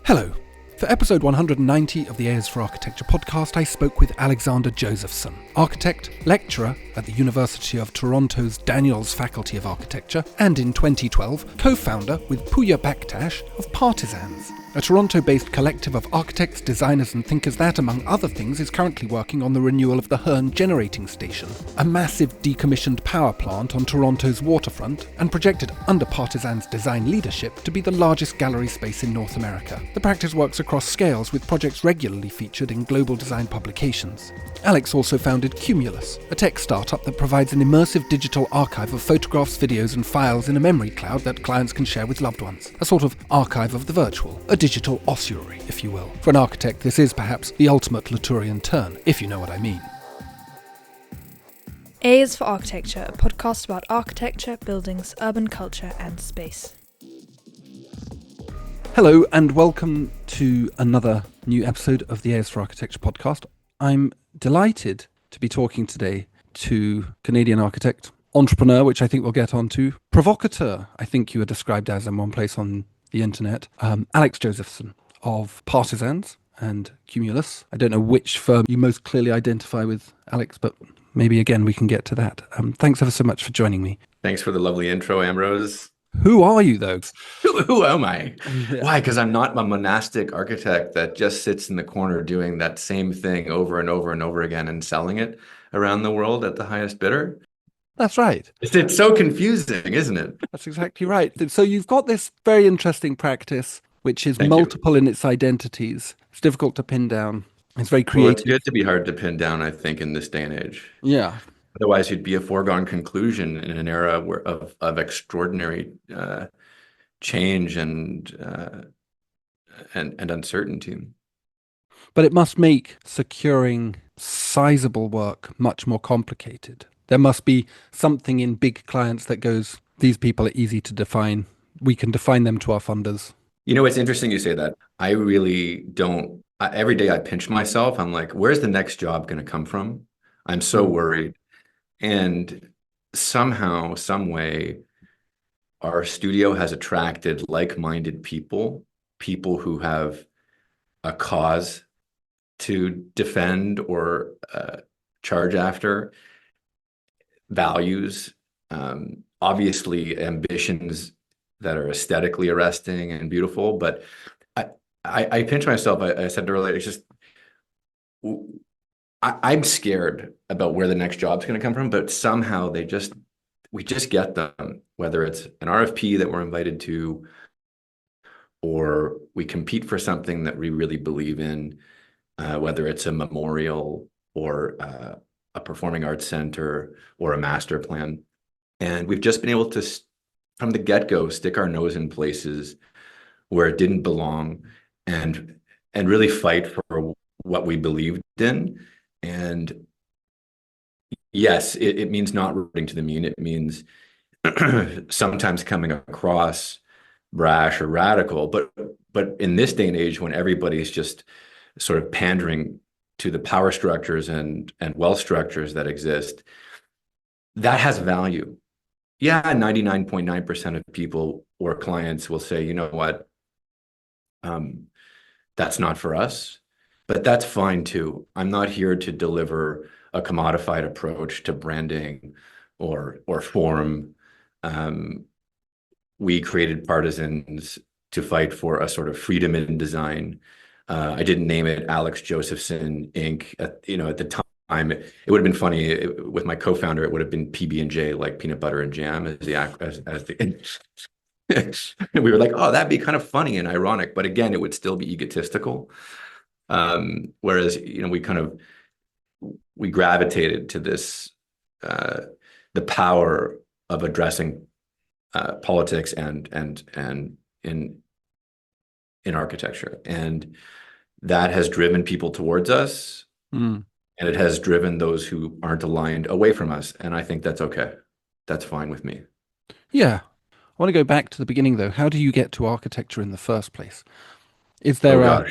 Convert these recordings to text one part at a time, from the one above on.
Hello. For episode 190 of the Airs for Architecture podcast, I spoke with Alexander Josephson, architect, lecturer at the University of Toronto's Daniels Faculty of Architecture, and in 2012, co-founder with Pooya Bakhtash of PARTISANS, a Toronto-based collective of architects, designers and thinkers that, among other things, is currently working on the renewal of the Hearn Generating Station, a massive decommissioned power plant on Toronto's waterfront, and projected under PARTISANS' design leadership to be the largest gallery space in North America. The practice works across scales, with projects regularly featured in global design publications. Alex also founded Cumulus, a tech startup that provides an immersive digital archive of photographs, videos and files in a memory cloud that clients can share with loved ones. A sort of archive of the virtual, a digital ossuary, if you will. For an architect, this is perhaps the ultimate Latourian-turn, if you know what I mean. A is for Architecture, a podcast about architecture, buildings, urban culture and space. Hello and welcome to another new episode of the Airs for Architecture podcast. I'm delighted to be talking today to Canadian architect, entrepreneur, which I think we'll get onto, provocateur, I think you were described as in one place on the internet, Alex Josephson of PARTISANS and Cumulus. I don't know which firm you most clearly identify with, Alex, but maybe again we can get to that. Thanks ever so much for joining me. Thanks for the lovely intro, Ambrose. Who are you, though? Who am I? Yeah. Why? Because I'm not a monastic architect that just sits in the corner doing that same thing over and over and over again and selling it around the world at the highest bidder. That's right. It's so confusing, isn't it? That's exactly right. So you've got this very interesting practice, which is multiple in its identities. It's difficult to pin down. It's very creative. Well, it's good to be hard to pin down, I think, in this day and age. Yeah. Otherwise, you'd be a foregone conclusion in an era of extraordinary change and uncertainty. But it must make securing sizable work much more complicated. There must be something in big clients that goes, these people are easy to define. We can define them to our funders. You know, it's interesting you say that. I really don't. Every day I pinch myself. I'm like, where's the next job going to come from? I'm so worried. And somehow, some way, our studio has attracted like-minded people who have a cause to defend or charge after, values, obviously ambitions that are aesthetically arresting and beautiful. But I pinch myself. I said earlier, it's just I'm scared about where the next job's going to come from, but somehow we just get them, whether it's an RFP that we're invited to, or we compete for something that we really believe in, whether it's a memorial or a performing arts center or a master plan. And we've just been able to, from the get-go, stick our nose in places where it didn't belong and really fight for what we believed in. And yes, it means not rooting to the mean. It means sometimes coming across brash or radical. But in this day and age, when everybody's just sort of pandering to the power structures and wealth structures that exist, that has value. Yeah, 99.9% of people or clients will say, you know what, that's not for us. But that's fine too. I'm not here to deliver a commodified approach to branding or form. We created PARTISANS to fight for a sort of freedom in design. I didn't name it Alex Josephson Inc. At the time, it would have been funny with my co-founder. It would have been PB&J, like peanut butter and jam, as the. We were like, oh, that'd be kind of funny and ironic, but again, it would still be egotistical. Whereas, we gravitated to this, the power of addressing politics and in architecture, and that has driven people towards us, and it has driven those who aren't aligned away from us. And I think that's okay. That's fine with me. Yeah. I want to go back to the beginning, though. How do you get to architecture in the first place? Is there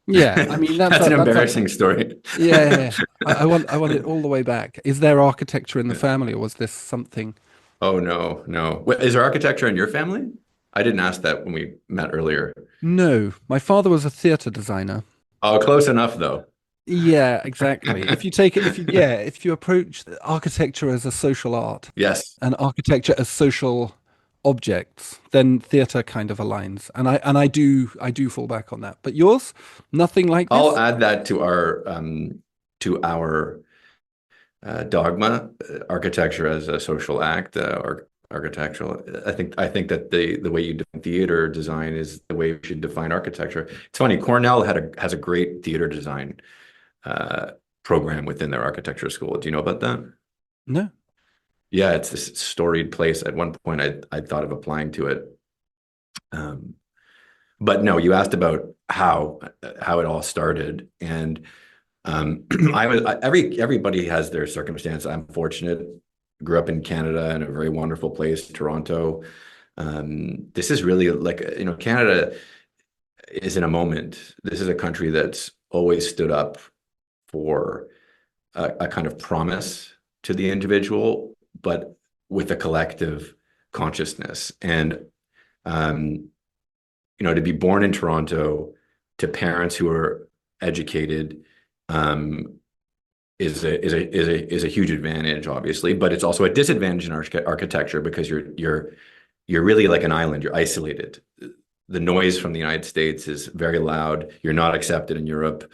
Yeah, I mean that's an embarrassing story. Yeah. I want it all the way back. Is there architecture in the family, or was this something? Oh no. Is there architecture in your family? I didn't ask that when we met earlier. No, my father was a theatre designer. Oh, close enough though. Yeah, exactly. If you take it, if you approach architecture as a social art Yes. and architecture as social objects, then theatre kind of aligns. And I do fall back on that. But yours, nothing like I'll this? add that to our dogma, architecture as a social act, or architectural. I think that the way you define theater design is the way we should define architecture. It's funny, Cornell has a great theater design uh, program within their architecture school. Do you know about that? No. Yeah, it's this storied place. At one point, I thought of applying to it. Um, but no, you asked about how it all started, and everybody has their circumstance. I'm fortunate, grew up in Canada in a very wonderful place, Toronto. This is really like, Canada is in a moment. This is a country that's always stood up for a kind of promise to the individual, but with a collective consciousness. And um, to be born in Toronto to parents who are educated um, is a huge advantage, obviously, but it's also a disadvantage in architecture because you're really like an island. You're isolated. The noise from the United States is very loud. You're not accepted in Europe.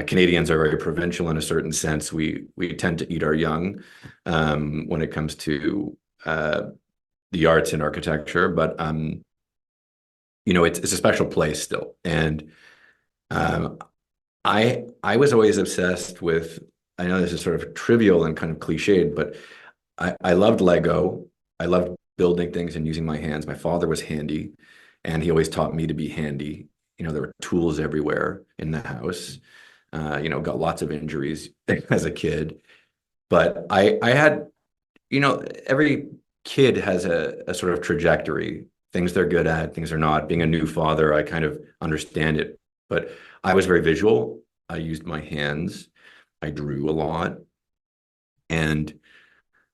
Canadians are very provincial in a certain sense. We tend to eat our young when it comes to the arts and architecture, but it's a special place still. And um, I was always obsessed with. I know this is sort of trivial and kind of cliched, but I loved Lego. I loved building things and using my hands. My father was handy, and he always taught me to be handy. There were tools everywhere in the house. Got lots of injuries as a kid, but I had, every kid has a sort of trajectory, things they're good at, things they're not. Being a new father, I kind of understand it, but I was very visual. I used my hands. I drew a lot. And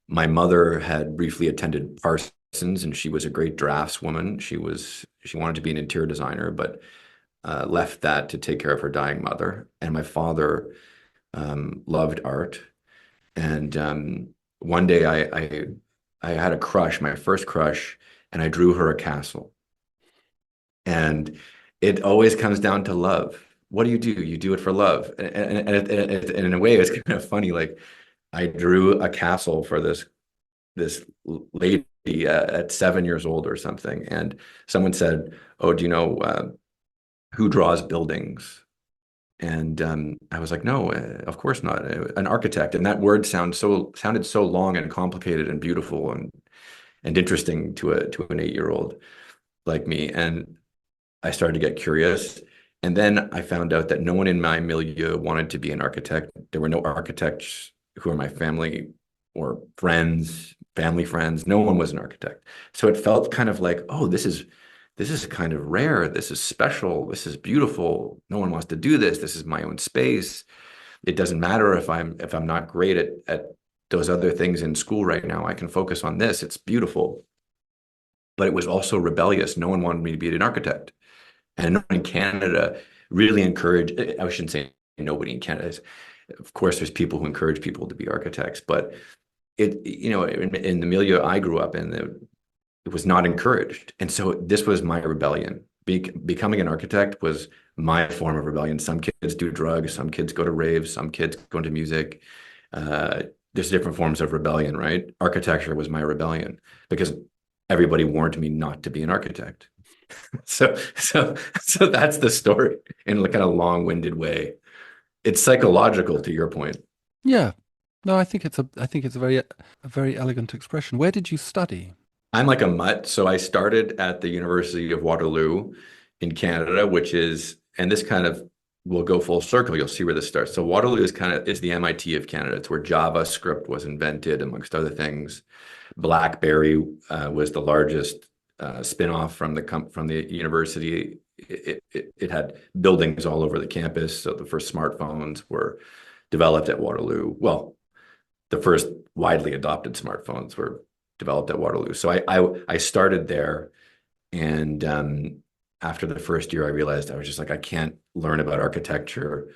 my mother had briefly attended Parsons, and she was a great draftswoman. She wanted to be an interior designer, but left that to take care of her dying mother. And my father loved art. And one day I had a crush, my first crush, and I drew her a castle. And it always comes down to love. What do? You do it for love. And in a way, it's kind of funny. Like, I drew a castle for this lady at 7 years old or something, and someone said, "Oh, do you know who draws buildings?" And I was like, "No, of course not. An architect." And that word sounded so long and complicated and beautiful and interesting to an 8-year-old like me. And I started to get curious. And then I found out that no one in my milieu wanted to be an architect. There were no architects who are my family or friends, family friends. No one was an architect. So it felt kind of like, oh, this is kind of rare. This is special. This is beautiful. No one wants to do this. This is my own space. It doesn't matter if I'm not great at those other things in school right now. I can focus on this. It's beautiful. But it was also rebellious. No one wanted me to be an architect. And no one in Canada really encouraged, I shouldn't say nobody in Canada. Of course, there's people who encourage people to be architects, but in the milieu I grew up in, it was not encouraged. And so this was my rebellion. Becoming an architect was my form of rebellion. Some kids do drugs, some kids go to raves, some kids go into music. There's different forms of rebellion, right? Architecture was my rebellion because everybody warned me not to be an architect. So that's the story in like a long-winded way. It's psychological, to your point. Yeah. No, I think it's a very elegant expression. Where did you study? I'm like a mutt, so I started at the University of Waterloo in Canada, and this kind of will go full circle. You'll see where this starts. So Waterloo is the MIT of Canada. It's where JavaScript was invented, amongst other things. BlackBerry was the largest spin-off from the university. It had buildings all over the campus. So the first smartphones were developed at Waterloo. Well, the first widely adopted smartphones were developed at Waterloo. So I started there And after the first year, I realized I was just like, I can't learn about architecture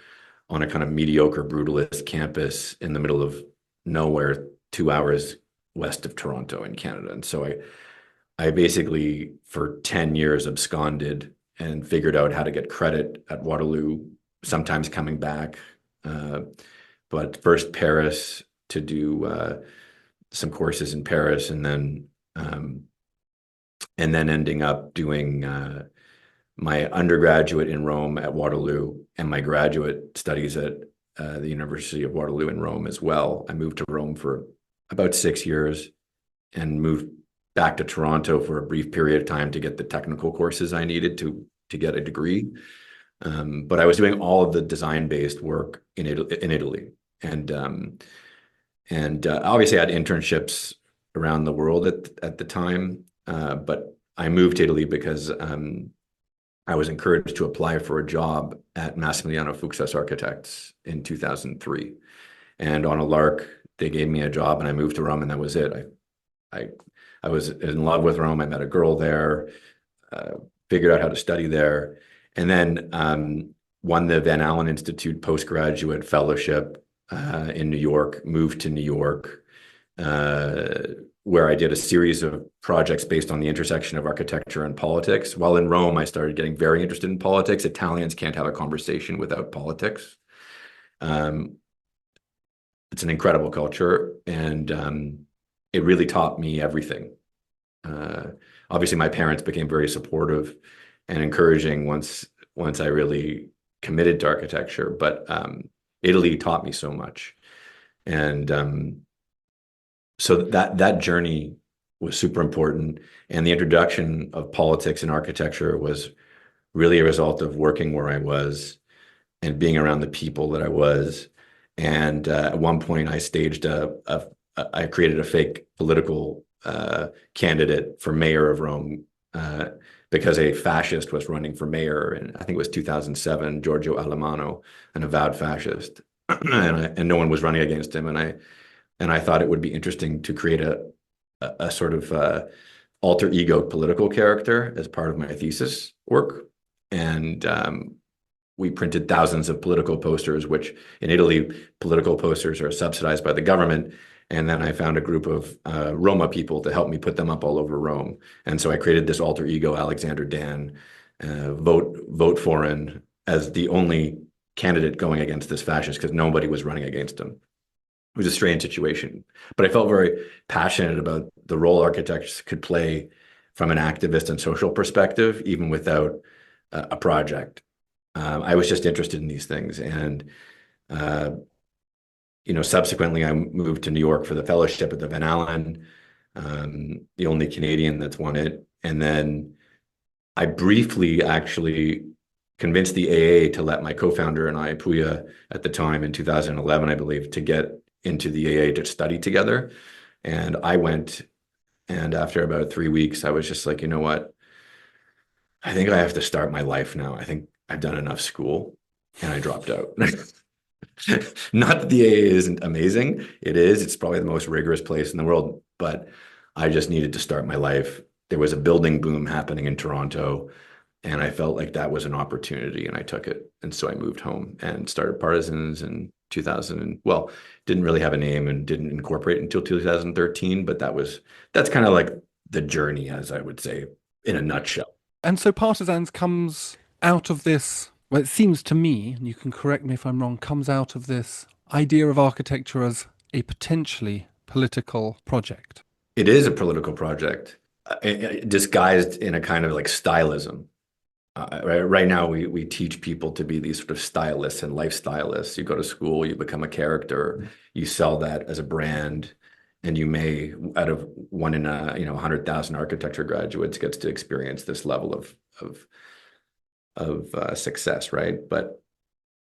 on a kind of mediocre, brutalist campus in the middle of nowhere, 2 hours west of Toronto in Canada. And so I basically, for 10 years, absconded and figured out how to get credit at Waterloo, sometimes coming back. But first Paris to do some courses in Paris, and then ending up doing my undergraduate in Rome at Waterloo and my graduate studies at the University of Waterloo in Rome as well. I moved to Rome for about 6 years and moved back to Toronto for a brief period of time to get the technical courses I needed to get a degree. But I was doing all of the design-based work in Italy. And obviously I had internships around the world at the time. But I moved to Italy because I was encouraged to apply for a job at Massimiliano Fuchs's Architects in 2003. And on a lark, they gave me a job and I moved to Rome, and that was it. I was in love with Rome. I met a girl there, figured out how to study there, and then won the Van Allen Institute postgraduate fellowship in New York, moved to New York, where I did a series of projects based on the intersection of architecture and politics. While in Rome, I started getting very interested in politics. Italians can't have a conversation without politics. It's an incredible culture, and it really taught me everything. Obviously, my parents became very supportive and encouraging once I really committed to architecture, but Italy taught me so much. And so that journey was super important. And the introduction of politics and architecture was really a result of working where I was and being around the people that I was. And at one point, I staged I created a fake political candidate for mayor of Rome because a fascist was running for mayor, and I think it was 2007, Giorgio Alemanno, an avowed fascist, and no one was running against him. And I thought it would be interesting to create a sort of alter ego political character as part of my thesis work. And we printed thousands of political posters, which in Italy, political posters are subsidized by the government. And then I found a group of Roma people to help me put them up all over Rome. And so I created this alter ego, Alexander Dan, vote foreign, as the only candidate going against this fascist because nobody was running against him. It was a strange situation, but I felt very passionate about the role architects could play from an activist and social perspective, even without a project. I was just interested in these things. And subsequently, I moved to New York for the fellowship at the Van Allen, the only Canadian that's won it. And then I briefly actually convinced the AA to let my co-founder and I, Puya, at the time in 2011, I believe, to get into the AA to study together. And I went, and after about 3 weeks, I was just like, you know what? I think I have to start my life now. I think I've done enough school, and I dropped out. Not that the AA isn't amazing. It is. It's probably the most rigorous place in the world, but I just needed to start my life. There was a building boom happening in Toronto, and I felt like that was an opportunity, and I took it. And so I moved home and started Partisans in 2000. Well, didn't really have a name and didn't incorporate until 2013, but that's kind of like the journey, as I would say, in a nutshell. And so Partisans comes out of this, well, it seems to me, and you can correct me if I'm wrong, comes out of this idea of architecture as a potentially political project. It is a political project, disguised in a kind of like stylism. Right now, we teach people to be these sort of stylists and lifestylists. You go to school, you become a character, you sell that as a brand, and you may, out of one in 100,000 architecture graduates, gets to experience this level of success, right? But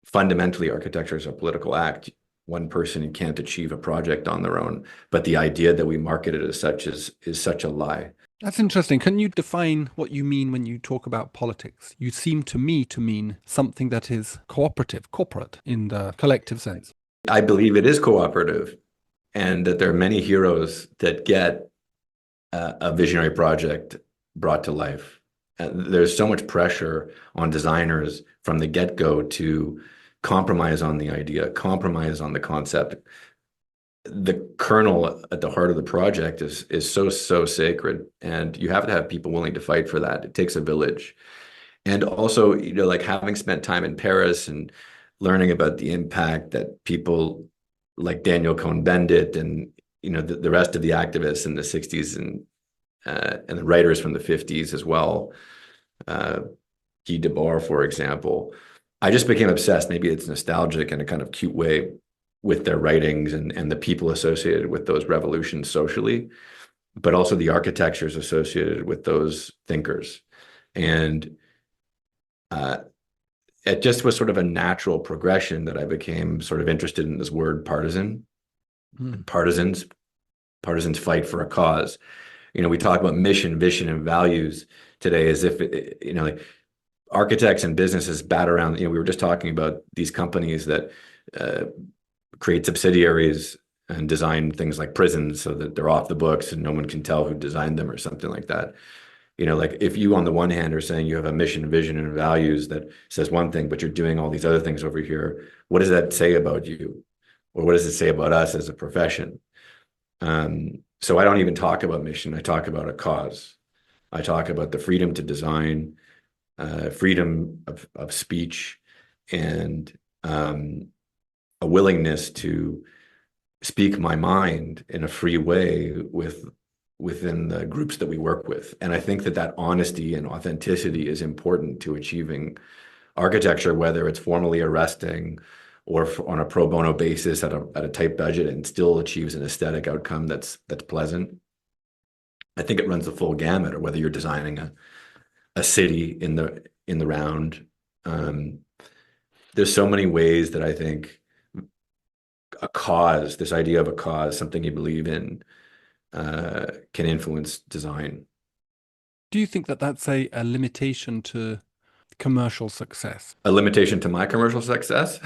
fundamentally, architecture is a political act. One person can't achieve a project on their own, but the idea that we market it as such is such a lie. That's interesting. Can you define what you mean when you talk about politics? You seem to me to mean something that is cooperative, corporate in the collective sense. I believe it is cooperative, and that there are many heroes that get a visionary project brought to life. there's so much pressure on designers from the get-go to compromise on the idea, compromise on the concept. The kernel at the heart of the project is so sacred, and you have to have people willing to fight for that. It takes a village. And also, like having spent time in Paris and learning about the impact that people like Daniel Cohn-Bendit and the rest of the activists in the 60s and the writers from the 50s as well, Guy Debord, for example. I just became obsessed. Maybe it's nostalgic in a kind of cute way with their writings and the people associated with those revolutions socially, but also the architectures associated with those thinkers. And it just was sort of a natural progression that I became sort of interested in this word partisan. Partisans fight for a cause. We talk about mission, vision, and values today as if, like architects and businesses bat around, we were just talking about these companies that create subsidiaries and design things like prisons so that they're off the books and no one can tell who designed them or something like that. Like if you on the one hand are saying you have a mission, vision, and values that says one thing, but you're doing all these other things over here, what does that say about you? Or what does it say about us as a profession? So I don't even talk about mission. I talk about a cause. I talk about the freedom to design, freedom of speech, and a willingness to speak my mind in a free way within the groups that we work with. And I think that honesty and authenticity is important to achieving architecture, whether it's formally arresting or on a pro bono basis at a tight budget and still achieves an aesthetic outcome that's pleasant. I think it runs the full gamut, or whether you're designing a city in the round. There's so many ways that I think a cause, this idea of a cause, something you believe in, can influence design. Do you think that that's a limitation to commercial success? A limitation to my commercial success?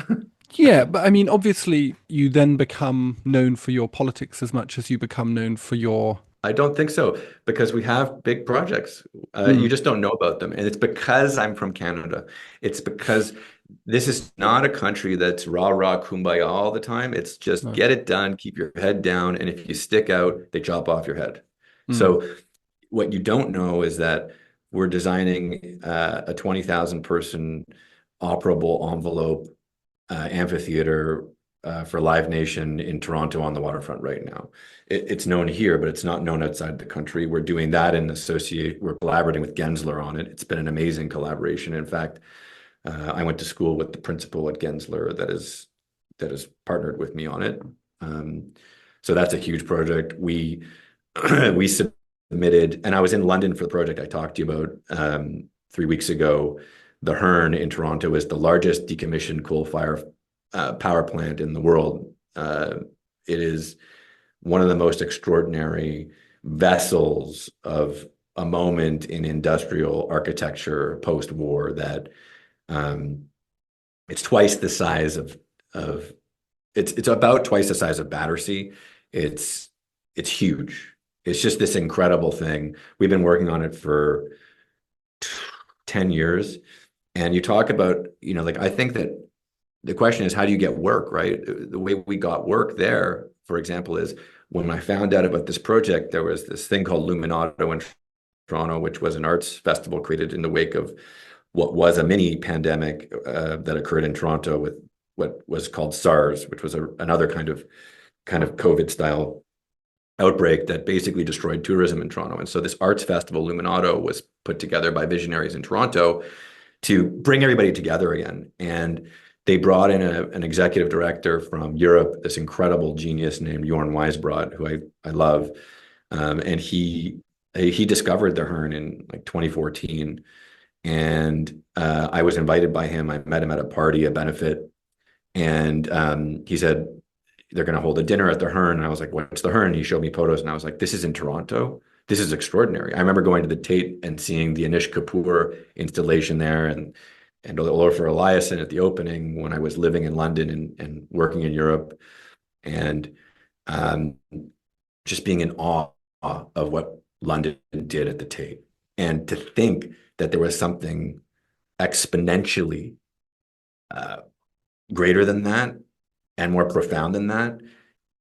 Yeah, but I mean, obviously, you then become known for your politics as much as you become known for your... I don't think so, because we have big projects. You just don't know about them. And it's because I'm from Canada. It's because this is not a country that's rah, rah, kumbaya all the time. It's just get it done, keep your head down. And if you stick out, they chop off your head. So what you don't know is that we're designing a 20,000 person operable envelope amphitheater for Live Nation in Toronto on the waterfront right now. It's known here, but it's not known outside the country. We're doing that we're collaborating with Gensler on it. It's been an amazing collaboration. In fact, I went to school with the principal at Gensler that is partnered with me on it. So that's a huge project. We submitted, and I was in London for the project I talked to you about 3 weeks ago. The Hearn in Toronto is the largest decommissioned coal fire power plant in the world. It is one of the most extraordinary vessels of a moment in industrial architecture post-war that it's twice the size of it's about twice the size of Battersea. It's huge. It's just this incredible thing. We've been working on it for 10 years. And you talk about, like, I think that the question is, how do you get work, right? The way we got work there, for example, is when I found out about this project, there was this thing called Luminato in Toronto, which was an arts festival created in the wake of what was a mini pandemic that occurred in Toronto with what was called SARS, which was another kind of COVID style outbreak that basically destroyed tourism in Toronto. And so this arts festival, Luminato, was put together by visionaries in Toronto to bring everybody together again. And they brought in an executive director from Europe, this incredible genius named Jorn Weisbrod, who I love. And he discovered the Hearn in like 2014. And I was invited by him. I met him at a party, a benefit. And he said, they're going to hold a dinner at the Hearn. And I was like, what's the Hearn? He showed me photos and I was like, this is in Toronto. This is extraordinary. I remember going to the Tate and seeing the Anish Kapoor installation there and Olafur Eliasson at the opening when I was living in London and working in Europe, and just being in awe of what London did at the Tate. And to think that there was something exponentially greater than that and more profound than that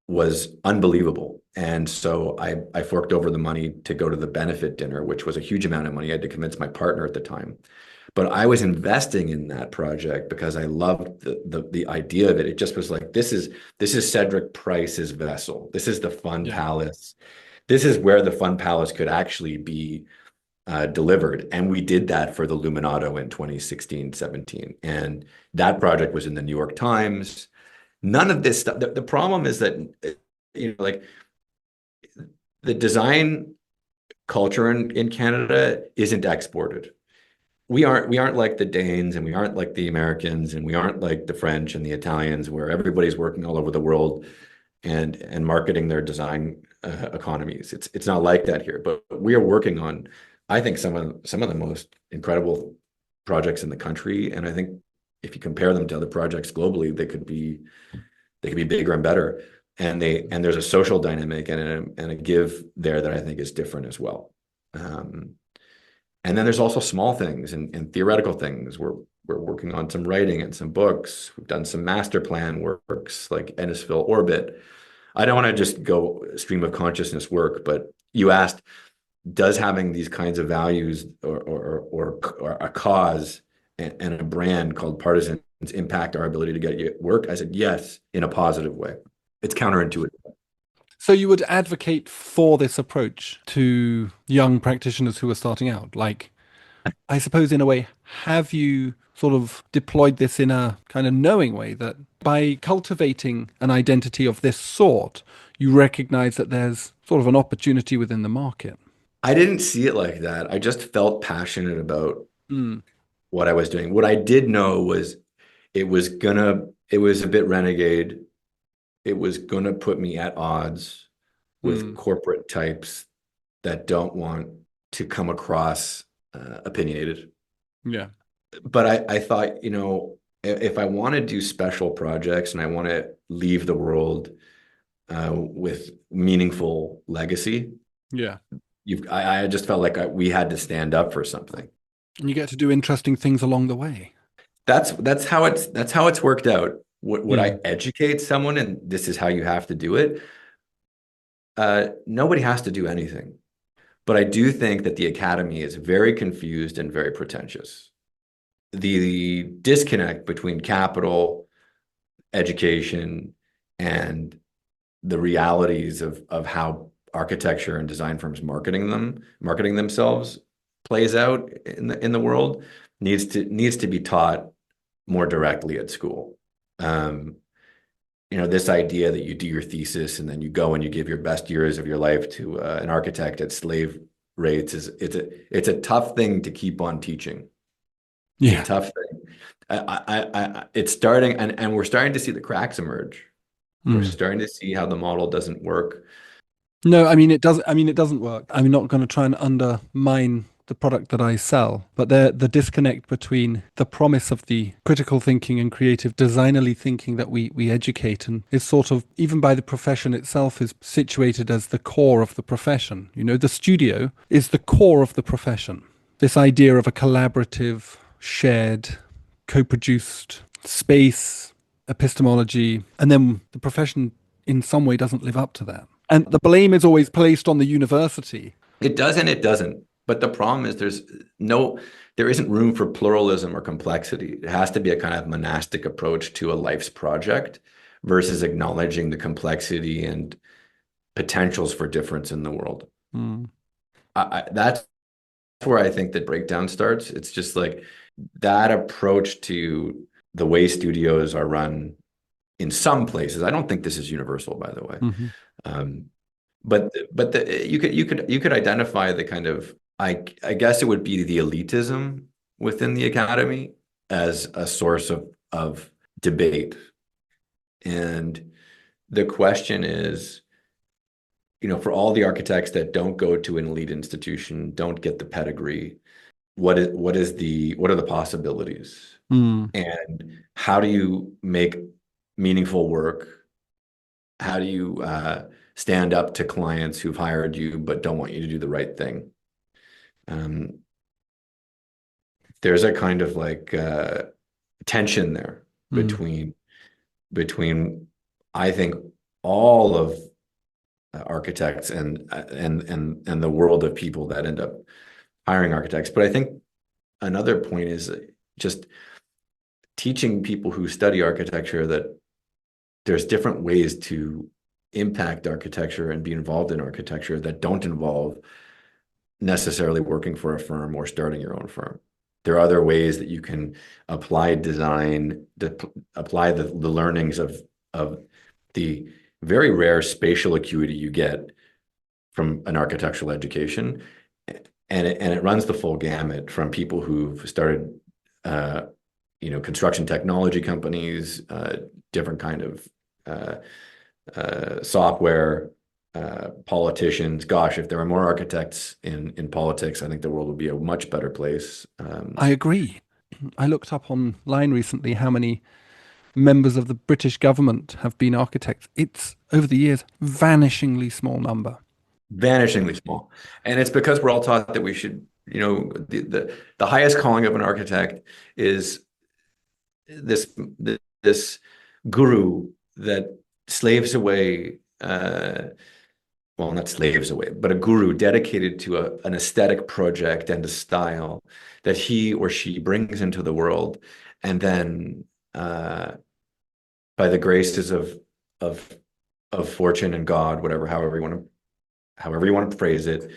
was unbelievable. And so I forked over the money to go to the benefit dinner, which was a huge amount of money. I had to convince my partner at the time. But I was investing in that project because I loved the idea of it. It just was like, this is Cedric Price's vessel. This is the Fun Palace. This is where the Fun Palace could actually be delivered. And we did that for the Luminato in 2016, 17. And that project was in the New York Times. None of this stuff. The problem is that, like the design culture in Canada isn't exported. We aren't like the Danes, and we aren't like the Americans, and we aren't like the French and the Italians, where everybody's working all over the world and marketing their design economies. It's not like that here. But we are working on, I think, some of the most incredible projects in the country. And I think if you compare them to other projects globally, they could be bigger and better. And there's a social dynamic and a give there that I think is different as well. And then there's also small things and theoretical things. We're working on some writing and some books. We've done some master plan works like Ennisville Orbit. I don't want to just go stream of consciousness work, but you asked, does having these kinds of values or a cause and a brand called Partisans impact our ability to get work? I said, yes, in a positive way. It's counterintuitive. So you would advocate for this approach to young practitioners who are starting out? Like, I suppose in a way, have you sort of deployed this in a kind of knowing way that by cultivating an identity of this sort, you recognize that there's sort of an opportunity within the market? I didn't see it like that. I just felt passionate about what I was doing. What I did know was it was a bit renegade. It was going to put me at odds with corporate types that don't want to come across opinionated. Yeah. But I thought, if I want to do special projects and I want to leave the world with meaningful legacy, yeah, I just felt like we had to stand up for something. And you get to do interesting things along the way. That's how it's worked out. Would I educate someone and this is how you have to do it? Nobody has to do anything. But I do think that the academy is very confused and very pretentious. The disconnect between capital, education, and the realities of how architecture and design firms marketing themselves plays out in the world needs to be taught more directly at school. This idea that you do your thesis and then you go and you give your best years of your life to an architect at slave rates it's a tough thing to keep on teaching. Yeah, it's a tough thing. It's starting, and we're starting to see the cracks emerge. We're starting to see how the model doesn't work. No, I mean it doesn't. I mean it doesn't work. I'm not going to try and undermine the product that I sell, but the disconnect between the promise of the critical thinking and creative designerly thinking that we educate and is sort of, even by the profession itself, is situated as the core of the profession. The studio is the core of the profession. This idea of a collaborative, shared, co-produced space, epistemology, and then the profession in some way doesn't live up to that. And the blame is always placed on the university. It does and it doesn't. But the problem is there isn't room for pluralism or complexity. It has to be a kind of monastic approach to a life's project versus acknowledging the complexity and potentials for difference in the world. That's where I think the breakdown starts. It's just like that approach to the way studios are run in some places. I don't think this is universal, by the way. But you could identify the kind of, I guess it would be the elitism within the academy as a source of debate. And the question is, for all the architects that don't go to an elite institution, don't get the pedigree, what are the possibilities? And how do you make meaningful work? How do you stand up to clients who've hired you but don't want you to do the right thing? there's a kind of like tension there Mm. between I think all of architects and the world of people that end up hiring architects. But I think another point is just teaching people who study architecture that there's different ways to impact architecture and be involved in architecture that don't involve necessarily working for a firm or starting your own firm. There are other ways that you can apply design, apply the learnings of the very rare spatial acuity you get from an architectural education, and it runs the full gamut from people who've started, construction technology companies, different kind of software, politicians. Gosh, if there were more architects in politics, I think the world would be a much better place. I agree. I looked up online recently how many members of the British government have been architects. It's, over the years, vanishingly small number. Vanishingly small. And it's because we're all taught that we should, the highest calling of an architect is this guru that slaves away, well, not slaves away, but a guru dedicated to an aesthetic project and a style that he or she brings into the world, and then by the graces of fortune and God, whatever, however you want to phrase it,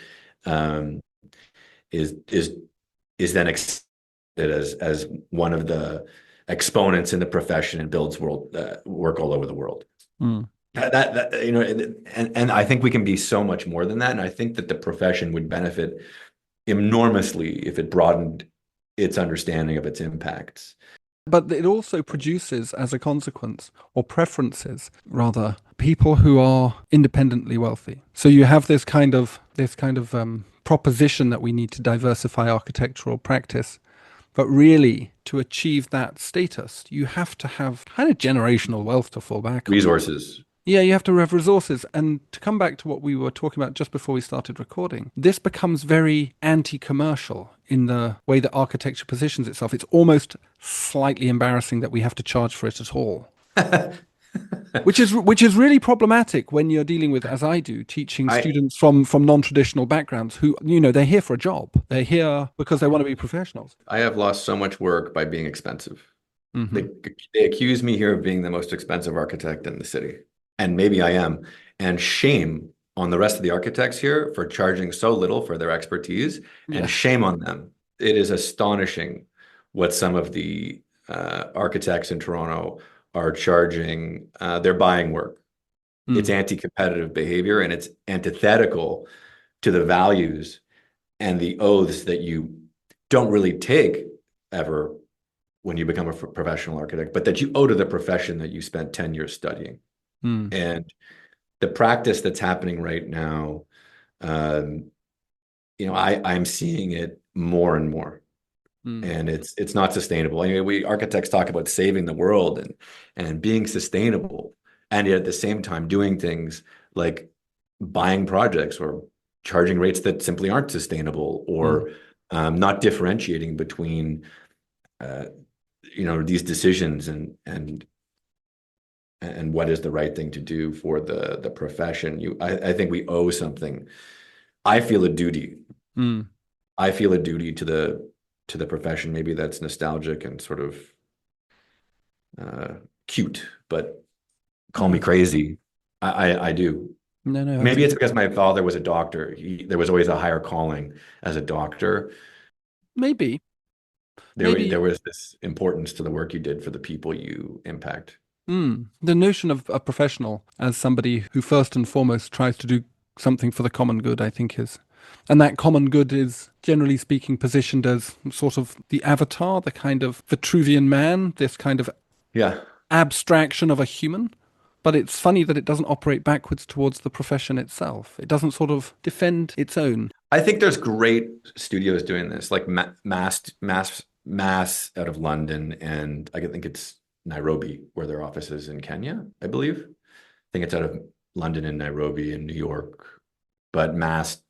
is then accepted as one of the exponents in the profession and builds work all over the world. Mm. And I think we can be so much more than that. And I think that the profession would benefit enormously if it broadened its understanding of its impacts. But it also produces, as a consequence, or preferences, rather, people who are independently wealthy. So you have this kind of proposition that we need to diversify architectural practice. But really, to achieve that status, you have to have kind of generational wealth to fall back on. Resources. Yeah, you have to have resources. And to come back to what we were talking about just before we started recording, this becomes very anti-commercial in the way that architecture positions itself. It's almost slightly embarrassing that we have to charge for it at all. Which is really problematic when you're dealing with, as I do, teaching students from non-traditional backgrounds who, they're here for a job. They're here because they want to be professionals. I have lost so much work by being expensive. Mm-hmm. They accuse me here of being the most expensive architect in the city. And maybe I am. And shame on the rest of the architects here for charging so little for their expertise. Yeah. And shame on them. It is astonishing what some of the architects in Toronto are charging. They're buying work. It's anti-competitive behavior, and it's antithetical to the values and the oaths that you don't really take ever when you become a professional architect, but that you owe to the profession that you spent 10 years studying. And the practice that's happening right now, I'm seeing it more and more. And it's not sustainable. Anyway, we architects talk about saving the world and being sustainable, and yet at the same time doing things like buying projects or charging rates that simply aren't sustainable, or not differentiating between these decisions and what is the right thing to do for the profession. I think we owe something. I feel a duty. I feel a duty to the profession. Maybe that's nostalgic and sort of cute, but call me crazy. I do. No. Maybe it's because my father was a doctor. There was always a higher calling as a doctor. Maybe. There was this importance to the work you did for the people you impact. The notion of a professional as somebody who first and foremost tries to do something for the common good, I think and that common good is, generally speaking, positioned as sort of the avatar, the kind of Vitruvian man, this kind of abstraction of a human. But it's funny that it doesn't operate backwards towards the profession itself. It doesn't sort of defend its own. I think there's great studios doing this, like Mass out of London, and I think it's Nairobi, where their office is in Kenya, I believe. I think it's out of London and Nairobi and New York. But Mass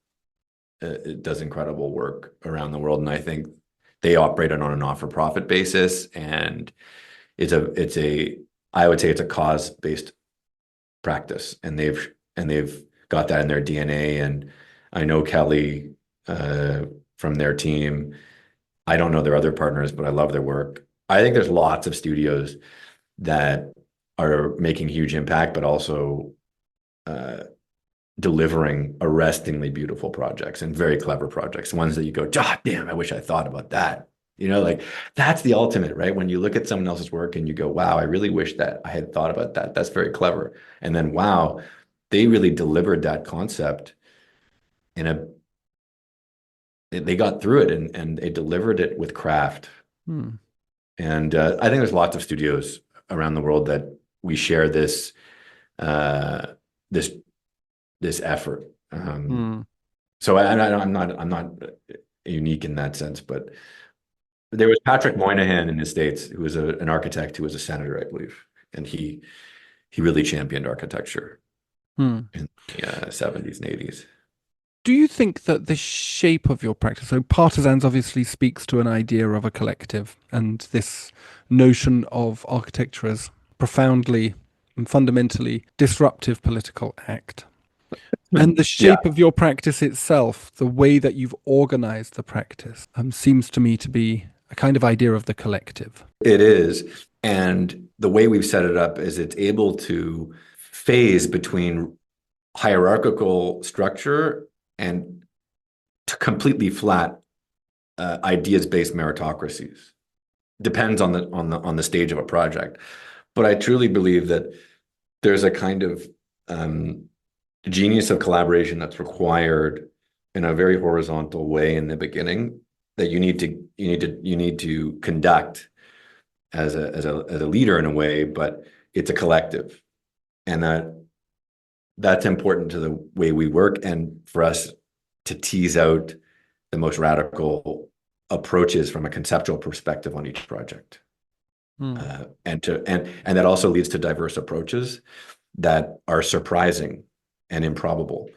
it does incredible work around the world. And I think they operate on an offer-profit basis, and I would say it's a cause-based practice, and they've got that in their DNA. And I know Kelly from their team. I don't know their other partners, but I love their work. I think there's lots of studios that are making huge impact, but also delivering arrestingly beautiful projects and very clever projects, ones that you go, God damn, I wish I thought about that. Like that's the ultimate, right? When you look at someone else's work and you go, wow, I really wish that I had thought about that. That's very clever. And then, wow, they really delivered that concept they got through it, and they delivered it with craft. And I think there's lots of studios around the world that we share this effort. So I'm not unique in that sense, but there was Patrick Moynihan in the States, who was an architect who was a senator, I believe, and he really championed architecture in the 70s and 80s. Do you think that the shape of your practice, so Partisans obviously speaks to an idea of a collective and this notion of architecture as profoundly and fundamentally disruptive political act, and the shape of your practice itself, the way that you've organized the practice, seems to me to be a kind of idea of the collective. It is. And the way we've set it up is it's able to phase between hierarchical structure and to completely flat ideas-based meritocracies. Depends on the stage of a project. But I truly believe that there's a kind of genius of collaboration that's required in a very horizontal way in the beginning, that you need to conduct as a leader in a way, but it's a collective, and that's important to the way we work, and for us to tease out the most radical approaches from a conceptual perspective on each project. And that also leads to diverse approaches that are surprising and improbable.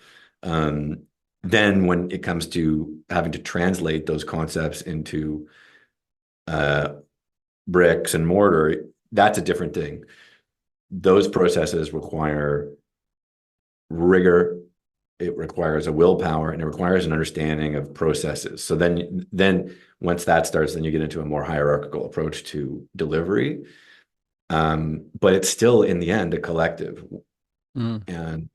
Then when it comes to having to translate those concepts into bricks and mortar, that's a different thing. Those processes require rigor, it requires a willpower, and it requires an understanding of processes. So then once that starts, then you get into a more hierarchical approach to delivery. But it's still, in the end, a collective. And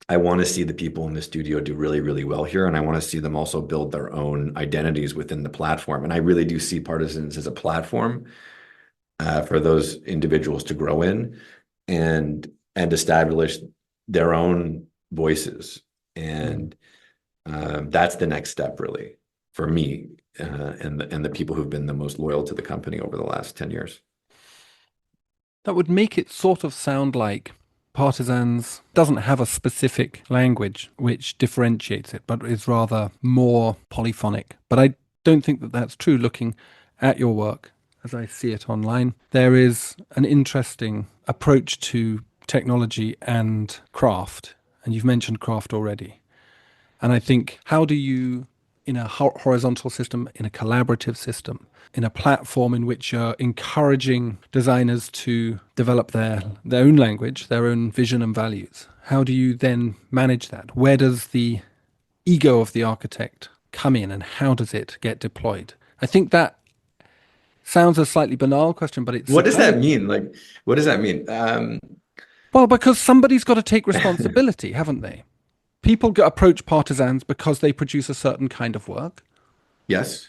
I want to see the people in the studio do really, really well here. And I want to see them also build their own identities within the platform. And I really do see Partisans as a platform for those individuals to grow in and establish their own voices. And that's the next step, really, for me and the people who've been the most loyal to the company over the last 10 years. That would make it sort of sound like Partisans doesn't have a specific language which differentiates it, but is rather more polyphonic. But I don't think that that's true. Looking at your work, as I see it online, there is an interesting approach to technology and craft. And you've mentioned craft already. And I think, how do you, in a horizontal system, in a collaborative system, in a platform in which you're encouraging designers to develop their own language, their own vision and values, how do you then manage that? Where does the ego of the architect come in, and how does it get deployed? I think that sounds a slightly banal question, but it's... What does that mean? Like, what does that mean? Well, because somebody's got to take responsibility, haven't they? People approach Partisans because they produce a certain kind of work. Yes.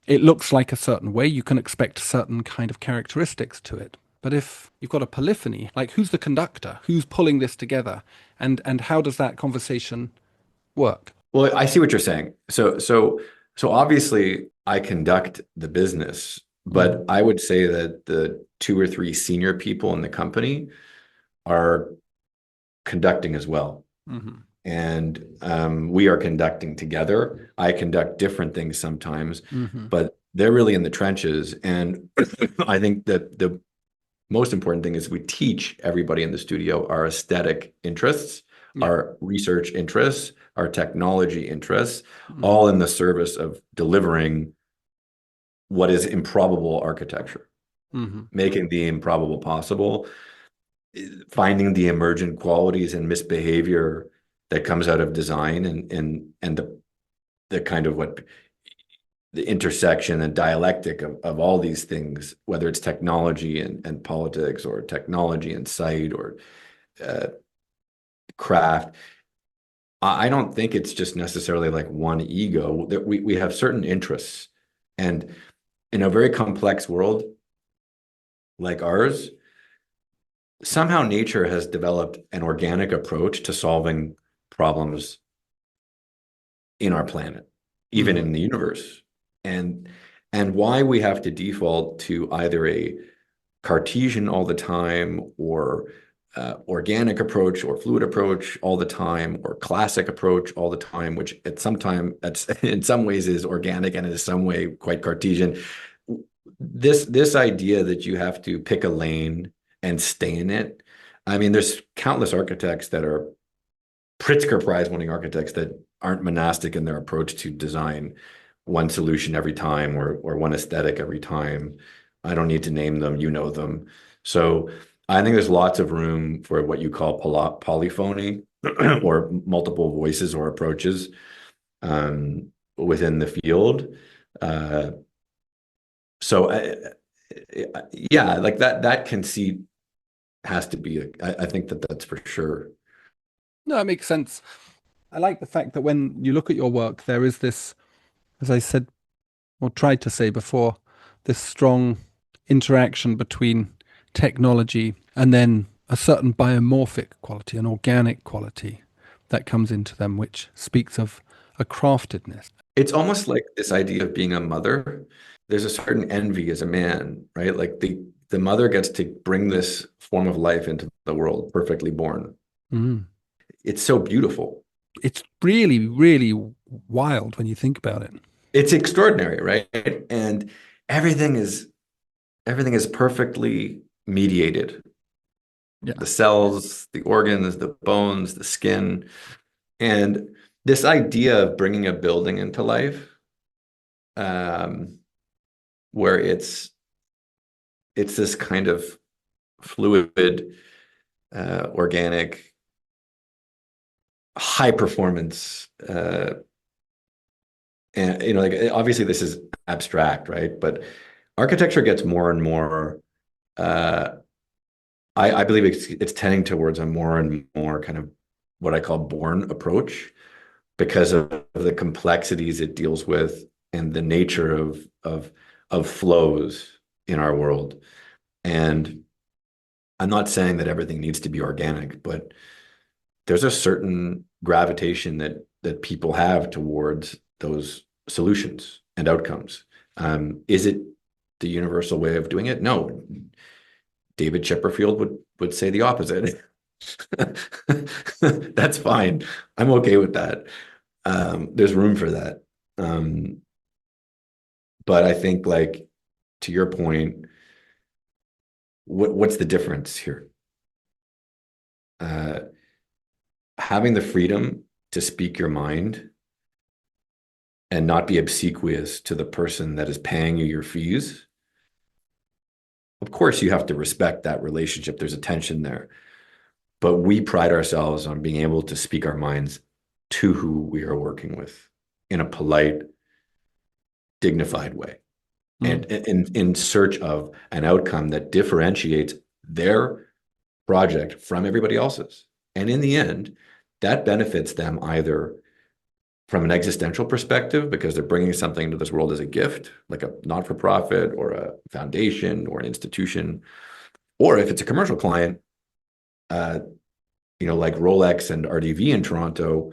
It looks like a certain way. You can expect certain kind of characteristics to it. But if you've got a polyphony, like who's the conductor? Who's pulling this together? And how does that conversation work? Well, I see what you're saying. So obviously I conduct the business, but I would say that the 2 or 3 senior people in the company are conducting as well. And we are conducting together. I conduct different things sometimes, but they're really in the trenches. And I think that the most important thing is we teach everybody in the studio our aesthetic interests, our research interests, our technology interests, Mm-hmm. all in the service of delivering what is improbable architecture, making the improbable possible, finding the emergent qualities and misbehavior that comes out of design, and the kind of what the intersection and dialectic of all these things, whether it's technology and politics, or technology and site, or craft. I don't think it's just necessarily like one ego, that we have certain interests. And in a very complex world like ours, somehow nature has developed an organic approach to solving problems in our planet, even in the universe. And why we have to default to either a Cartesian all the time, or organic approach, or fluid approach all the time, or classic approach all the time, which at some time that's in some ways is organic and in some way quite Cartesian. This idea that you have to pick a lane and stay in it. I mean, there's countless architects that are Pritzker Prize winning architects that aren't monastic in their approach to design, one solution every time, or one aesthetic every time. I don't need to name them, you know them. So I think there's lots of room for what you call polyphony, or multiple voices or approaches within the field. Yeah, like that conceit has to be, I think that's for sure. No, it makes sense. I like the fact that when you look at your work, there is this, as I said, or tried to say before, this strong interaction between technology and then a certain biomorphic quality, an organic quality that comes into them, which speaks of a craftedness. It's almost like this idea of being a mother. There's a certain envy as a man, right? Like the mother gets to bring this form of life into the world, perfectly born. It's so beautiful. It's really, really wild when you think about it. It's extraordinary, right? And everything is perfectly mediated. Yeah. The cells, the organs, the bones, the skin. And this idea of bringing a building into life, where it's this kind of fluid, organic, high performance, and like, obviously this is abstract, right? But architecture gets more and more, I believe it's tending towards a more and more kind of what I call born approach, because of the complexities it deals with, and the nature of flows in our world. And I'm not saying that everything needs to be organic, but there's a certain gravitation that people have towards those solutions and outcomes. Is it the universal way of doing it? No. David Chipperfield would say the opposite. That's fine. I'm okay with that. There's room for that. But I think, like, to your point, what's the difference here? Having the freedom to speak your mind and not be obsequious to the person that is paying you your fees. Of course, you have to respect that relationship. There's a tension there. But we pride ourselves on being able to speak our minds to who we are working with in a polite, dignified way, and in search of an outcome that differentiates their project from everybody else's. And in the end, that benefits them either from an existential perspective, because they're bringing something into this world as a gift, like a not-for-profit or a foundation or an institution, or if it's a commercial client, like Rolex and RDV in Toronto,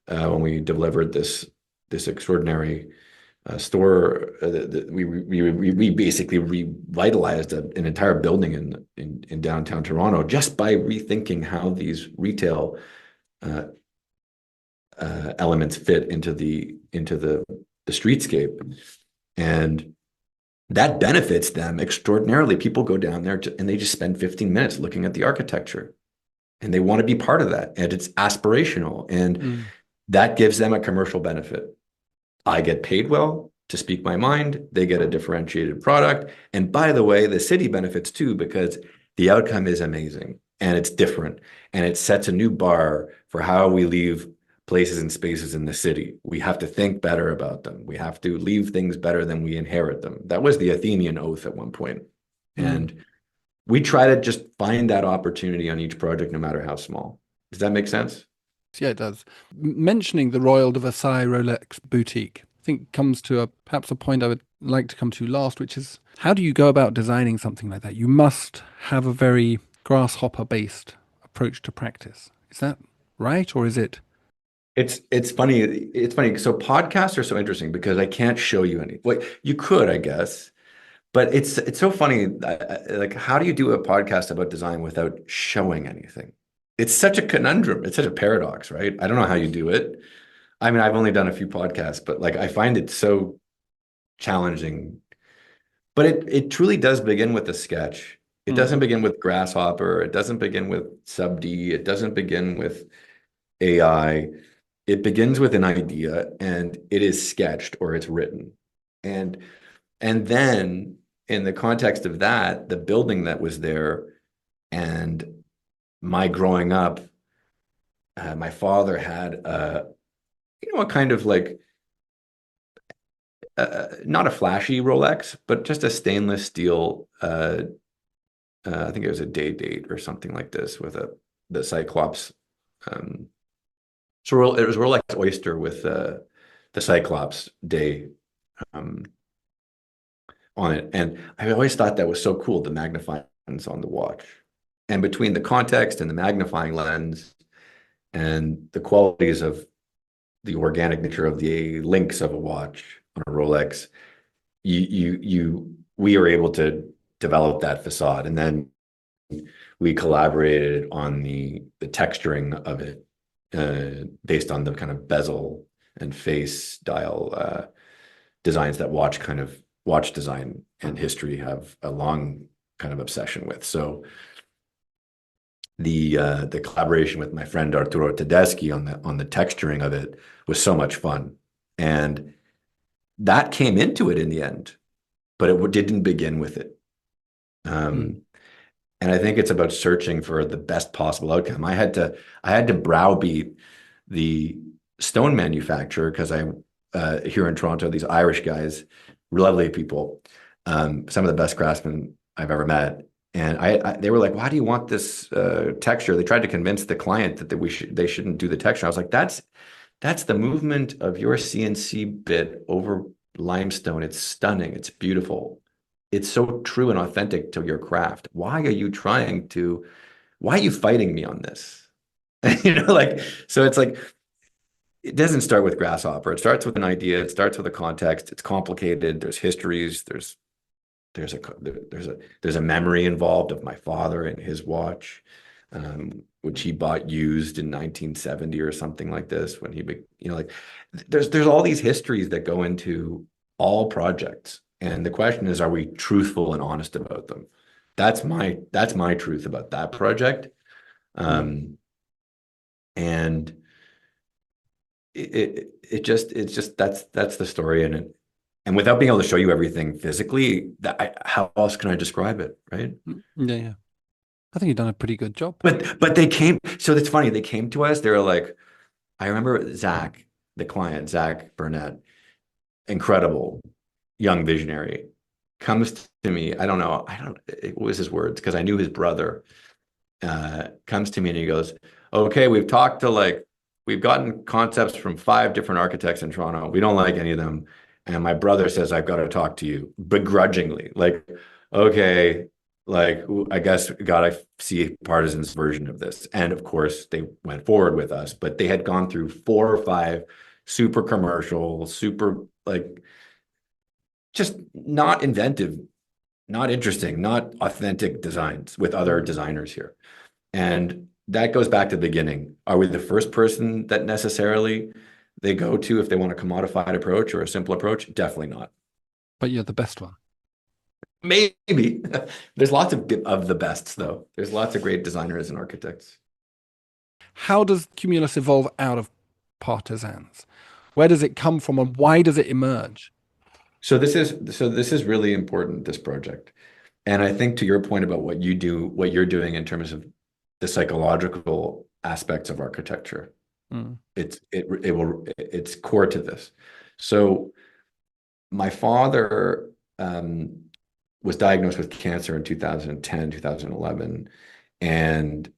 when we delivered this extraordinary store, we basically revitalized an entire building in downtown Toronto just by rethinking how these retail elements fit into the streetscape, and that benefits them extraordinarily. People go down there and they just spend 15 minutes looking at the architecture. and they want to be part of that. And it's aspirational, and Mm. that gives them a commercial benefit. I get paid well to speak my mind. They get a differentiated product. And by the way, the city benefits too, because the outcome is amazing and it's different. And it sets a new bar for how we leave places and spaces in the city. We have to think better about them. We have to leave things better than we inherit them. That was the Athenian oath at one point. And we try to just find that opportunity on each project, no matter how small. Does that make sense? Yeah, it does. Mentioning the Royal de Versailles Rolex boutique, I think comes to perhaps a point I would like to come to last, which is how do you go about designing something like that? You must have a very grasshopper-based approach to practice. Is that right, or is it? It's funny. It's funny. So podcasts are so interesting because I can't show you any. Well, you could, I guess, but it's so funny. Like, how do you do a podcast about design without showing anything? It's such a conundrum. It's such a paradox, right? I don't know how you do it. I mean, I've only done a few podcasts, but like I find it so challenging. But it truly does begin with a sketch. It doesn't begin with Grasshopper. It doesn't begin with Sub D. It doesn't begin with AI. It begins with an idea and it is sketched or it's written. And then in the context of that, the building that was there and my growing up, my father had a kind of like not a flashy Rolex, but just a stainless steel. I think it was a day date or something like this with the Cyclops. So it was Rolex Oyster with the Cyclops day on it, and I always thought that was so cool. The magnifying lens on the watch, and between the context and the magnifying lens, and the qualities of the organic nature of the links of a watch on a Rolex, we are able to develop that facade, and then we collaborated on the texturing of it based on the kind of bezel and face dial designs that watch design and history have a long kind of obsession with. So the collaboration with my friend Arturo Tedeschi on the texturing of it was so much fun, and that came into it in the end, but it didn't begin with it. And I think it's about searching for the best possible outcome. I had to browbeat the stone manufacturer because here in Toronto, these Irish guys, lovely people, some of the best craftsmen I've ever met. And they were like, "Why do you want this texture?" They tried to convince the client that they shouldn't do the texture. I was like, "That's the movement of your CNC bit over limestone. It's stunning. It's beautiful. It's so true and authentic to your craft. Why are you fighting me on this?" So it's like, it doesn't start with Grasshopper. It starts with an idea. It starts with a context. It's complicated. There's histories. There's a memory involved of my father and his watch, which he bought used in 1970 or something like this when there's all these histories that go into all projects. And the question is, are we truthful and honest about them? That's my truth about that project. And it's just that's the story. And without being able to show you everything physically, how else can I describe it, right? Yeah. I think you've done a pretty good job. But they came, so it's funny, they came to us, they were like, I remember Zach, the client, Zach Burnett, incredible young visionary, comes to me, it was his words, because I knew his brother, comes to me and he goes, "Okay, we've gotten concepts from 5 different architects in Toronto. We don't like any of them. And my brother says, I've got to talk to you begrudgingly. Like, okay, like, I guess gotta see Partisans' version of this." And of course, they went forward with us, but they had gone through 4 or 5 super commercial, super like just not inventive, not interesting, not authentic designs with other designers here. And that goes back to the beginning. Are we the first person that necessarily they go to if they want a commodified approach or a simple approach? Definitely not. But you're the best one. Maybe. There's lots of the bests, though. There's lots of great designers and architects. How does Cumulus evolve out of Partisans? Where does it come from, and why does it emerge? So this is really important, this project. And I think to your point about what you're doing in terms of the psychological aspects of architecture, Mm. it's core to this. So my father was diagnosed with cancer in 2010, 2011, and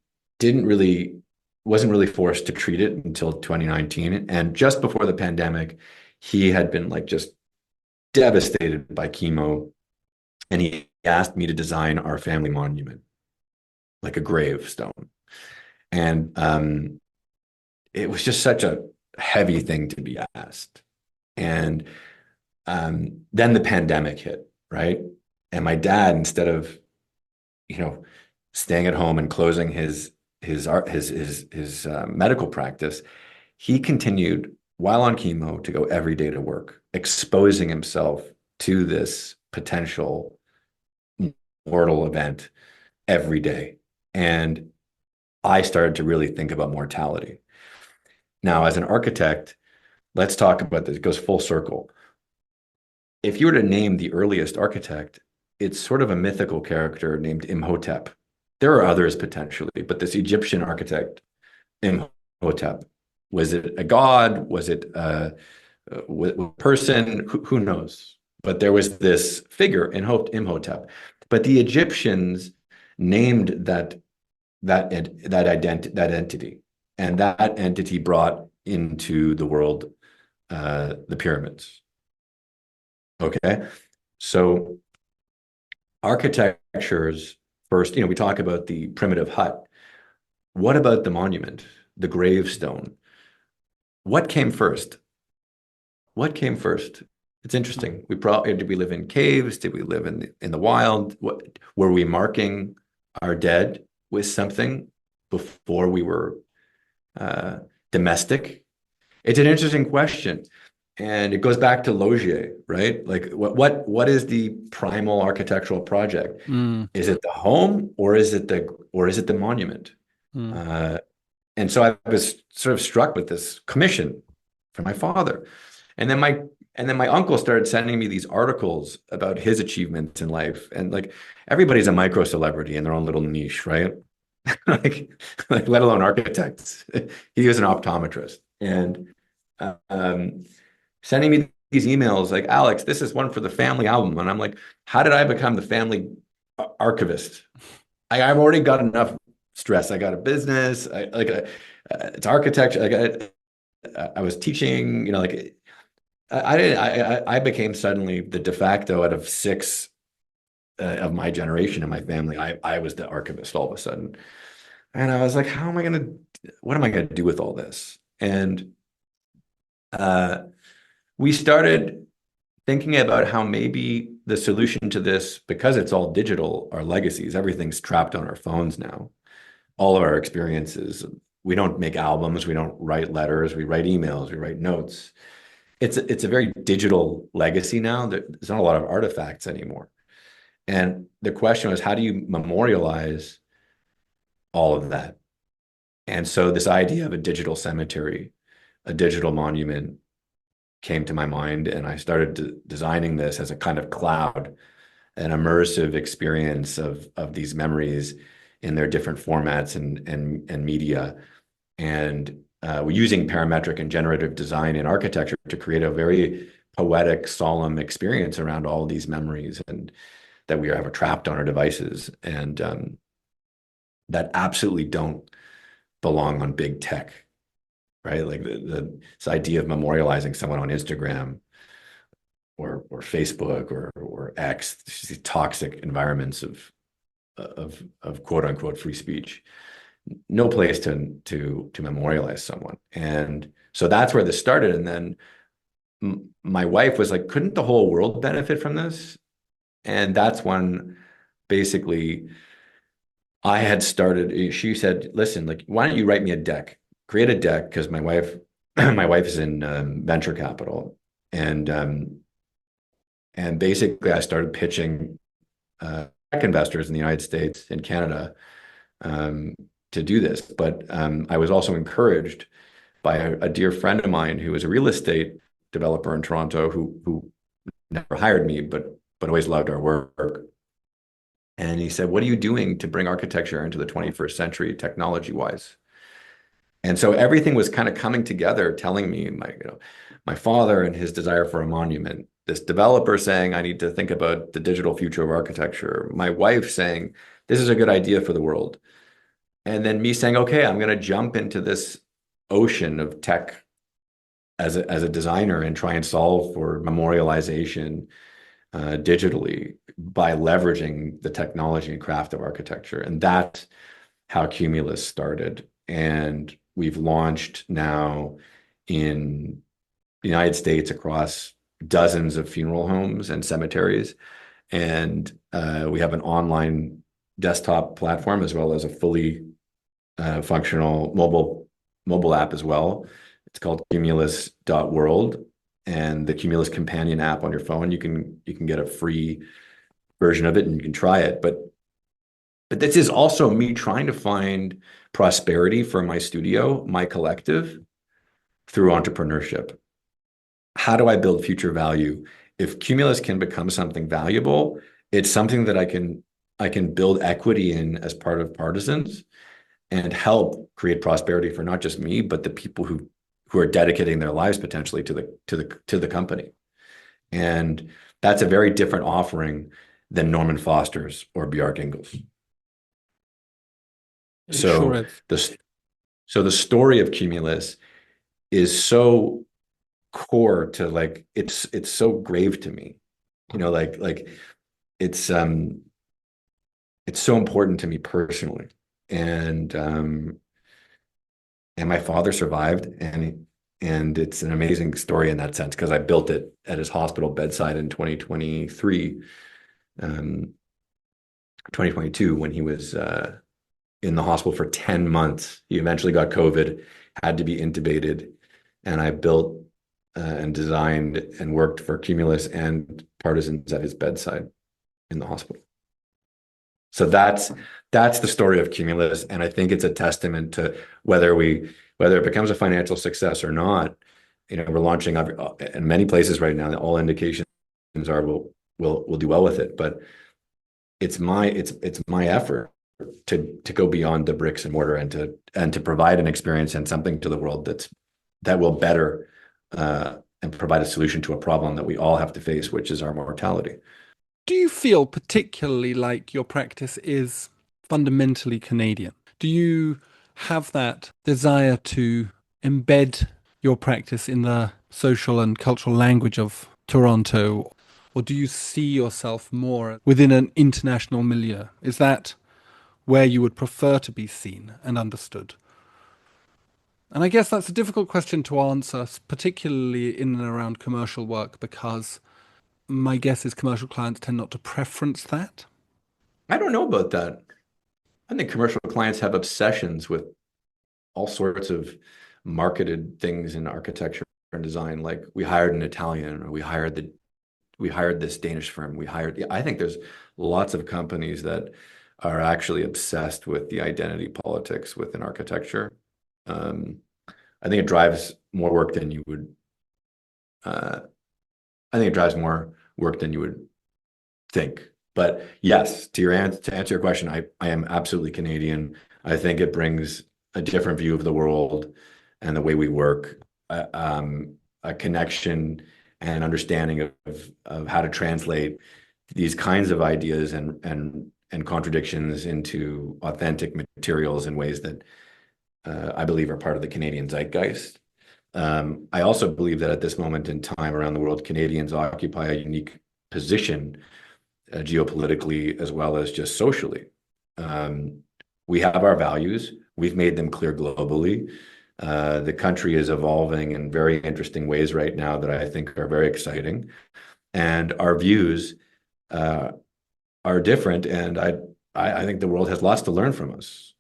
wasn't really forced to treat it until 2019. And just before the pandemic, he had been like just devastated by chemo. And he asked me to design our family monument, like a gravestone. And it was just such a heavy thing to be asked. And then the pandemic hit, right? And my dad, instead of, staying at home and closing his medical practice, he continued while on chemo to go every day to work, exposing himself to this potential mortal event every day. And I started to really think about mortality. Now, as an architect, let's talk about this. It goes full circle. If you were to name the earliest architect, it's sort of a mythical character named Imhotep. There are others potentially, but this Egyptian architect, Imhotep, was it a god? Was it a person? Who knows? But there was this figure, Imhotep. But the Egyptians named that entity, and that entity brought into the world the pyramids. Okay, so architecture's first, we talk about the primitive hut. What about the monument, the gravestone? What came first? What came first? It's interesting. Did we live in caves? Did we live in the wild? What were we marking our dead with something before we were domestic? It's an interesting question. And it goes back to Logier, right? Like what is the primal architectural project? Mm. Is it the home or is it the monument? Mm. And so I was sort of struck with this commission from my father. And then my uncle started sending me these articles about his achievements in life. And like everybody's a micro celebrity in their own little niche, right? like let alone architects. He was an optometrist. And sending me these emails like, Alex, this is one for the family album. And I'm like, how did I become the family archivist? I've already got enough stress. I got a business. It's architecture. I was teaching, I became suddenly the de facto out of six of my generation in my family. I was the archivist all of a sudden. And I was like, what am I going to do with all this? And we started thinking about how maybe the solution to this, because it's all digital, our legacies, everything's trapped on our phones now. All of our experiences, we don't make albums, we don't write letters, we write emails, we write notes. It's a very digital legacy now. There's not a lot of artifacts anymore. And the question was, how do you memorialize all of that? And so this idea of a digital cemetery, a digital monument, came to my mind, and I started designing this as a kind of cloud, an immersive experience of these memories in their different formats and media. And we're using parametric and generative design in architecture to create a very poetic, solemn experience around all these memories and that we have trapped on our devices and that absolutely don't belong on big tech. Right, like this idea of memorializing someone on Instagram or Facebook or X, these toxic environments of quote unquote free speech. No place to memorialize someone, and so that's where this started. And then my wife was like, "Couldn't the whole world benefit from this?" And that's when basically I had started. She said, "Listen, like, why don't you write me a deck?" Create a deck because my wife is in venture capital, and basically I started pitching tech investors in the United States and Canada to do this. But I was also encouraged by a dear friend of mine who is a real estate developer in Toronto who never hired me, but always loved our work. And he said, "What are you doing to bring architecture into the 21st century, technology-wise?" And so everything was kind of coming together, telling me my father and his desire for a monument, this developer saying I need to think about the digital future of architecture, my wife saying this is a good idea for the world, and then me saying, okay, I'm going to jump into this ocean of tech as a designer and try and solve for memorialization digitally by leveraging the technology and craft of architecture. And that's how Cumulus started. And we've launched now in the United States across dozens of funeral homes and cemeteries. And we have an online desktop platform as well as a fully functional mobile app as well. It's called Cumulus.world, and the Cumulus companion app on your phone. You can get a free version of it and you can try it. But this is also me trying to find prosperity for my studio, my collective, through entrepreneurship. How do I build future value? If Cumulus can become something valuable, it's something that I can build equity in as part of Partisans and help create prosperity for not just me, but the people who are dedicating their lives potentially to the company. And that's a very different offering than Norman Foster's or Bjarke Ingels. So the story of Cumulus is so core to like it's so grave to me, it's so important to me personally. And my father survived, and it's an amazing story in that sense because I built it at his hospital bedside in 2022 when he was in the hospital for 10 months. He eventually got COVID, had to be intubated, and I built and designed and worked for Cumulus and Partisans at his bedside in the hospital. So that's the story of Cumulus, and I think it's a testament to whether it becomes a financial success or not. We're launching in many places right now. All indications are we'll do well with it, but it's my effort to go beyond the bricks and mortar and to provide an experience and something to the world that will better and provide a solution to a problem that we all have to face, which is our mortality. Do you feel particularly like your practice is fundamentally Canadian? Do you have that desire to embed your practice in the social and cultural language of Toronto, or do you see yourself more within an international milieu? Is that where you would prefer to be seen and understood? And I guess that's a difficult question to answer, particularly in and around commercial work, because my guess is commercial clients tend not to preference that. I don't know about that. I think commercial clients have obsessions with all sorts of marketed things in architecture and design. Like we hired an Italian, or we hired this Danish firm. I think there's lots of companies that are actually obsessed with the identity politics within architecture. I think it drives more work than you would. I think it drives more work than you would think. But yes, to answer your question, I am absolutely Canadian. I think it brings a different view of the world and the way we work, a connection and understanding of how to translate these kinds of ideas and contradictions into authentic materials in ways that I believe are part of the Canadian zeitgeist. I also believe that at this moment in time around the world, Canadians occupy a unique position geopolitically as well as just socially. We have our values. We've made them clear globally. The country is evolving in very interesting ways right now that I think are very exciting. And our views are different. And I think the world has lots to learn from us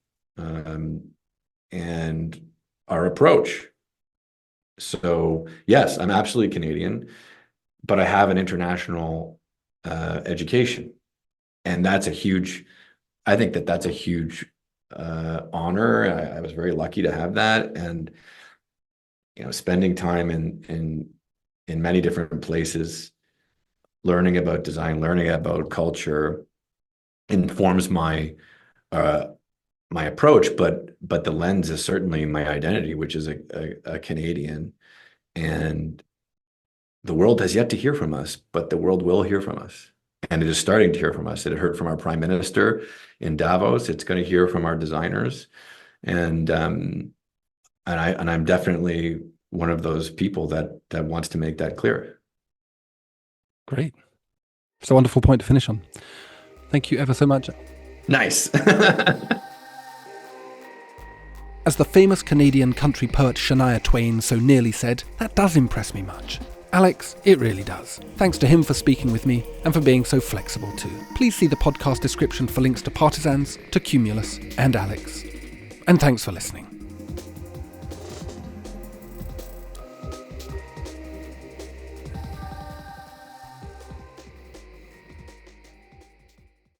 and our approach. So yes, I'm absolutely Canadian, but I have an international education. And I think that's a huge honor. I was very lucky to have that, and spending time in many different places, learning about design, learning about culture, informs my approach, but the lens is certainly my identity, which is a Canadian, and the world has yet to hear from us, but the world will hear from us. And it is starting to hear from us. It heard from our prime minister in Davos. It's going to hear from our designers, and I'm definitely one of those people that wants to make that clear. Great. It's a wonderful point to finish on. Thank you ever so much. Nice. As the famous Canadian country poet Shania Twain so nearly said, that does impress me much. Alex, it really does. Thanks to him for speaking with me and for being so flexible too. Please see the podcast description for links to Partisans, to Cumulus, and Alex. And thanks for listening.